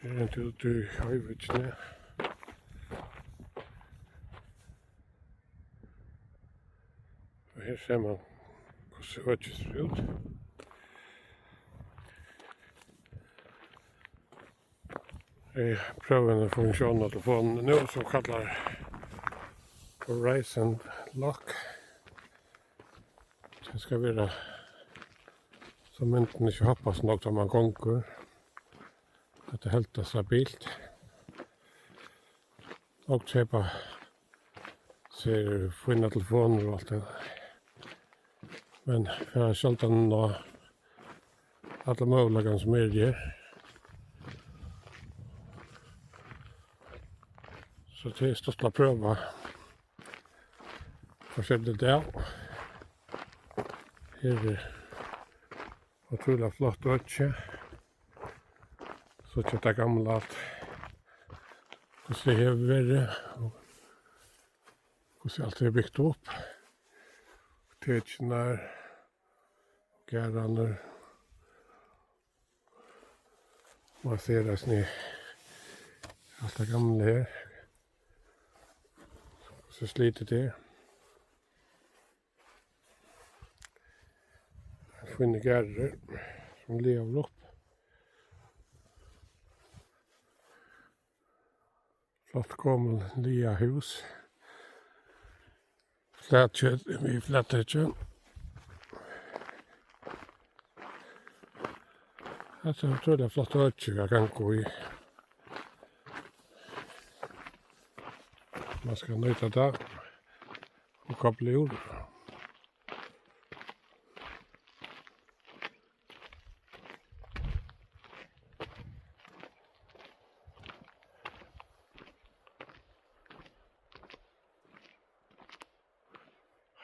Her er en ute i Hoyvíkene. Og her ser man hvordan økket ser ut. Jeg prøver en funksjon av telefonen nå som kallar Horizon Lock. Det skal være så mynten ikke hoppas nok som man gonger. At det helt er stabilt. Og kjøpa ser finna telefoner og alt det. Men for jeg skjønte nå alle mulighetene som gjør. Så det er stått til å prøve forskjellige del. Her er utrolig flott økje. Så ikke det gamle alt. Hvordan det har vært. Hvordan alt er bygd opp. Tekene er. Gærene. Man ser det sånn i alt det gamle her. Så sliter det. Jeg finner gærer som lever opp. Flott gammel lia hus. Flätkjøtt, vi flätter ikke. Jeg tror det er flott økje jeg kan gå i. Man skal nøyta det og koble jord.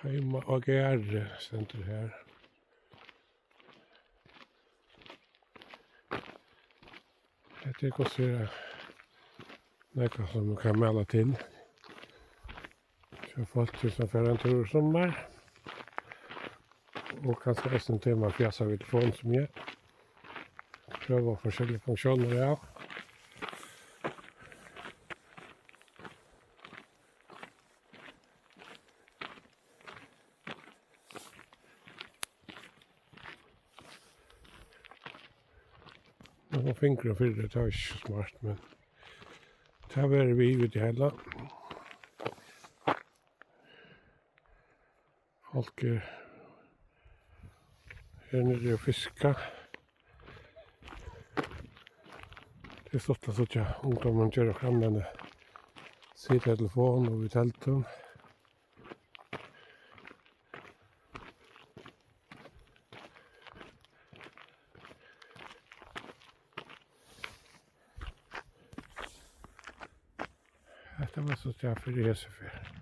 Heima og gærre senter her. Det er godt å noe som man kan melde til. Så folk som får en tur sommer. Og kanskje resten til man fjæser vid telefon som jeg. Prøver forskjellige funksjoner, ja. Några fingrar för det är inte smart, men det här är vi ute i hela. Folk är här nere och fiska. Det är stått att sådär ungdomar gör och använder sin telefon och vid tälten. Det var så att jag för resa för.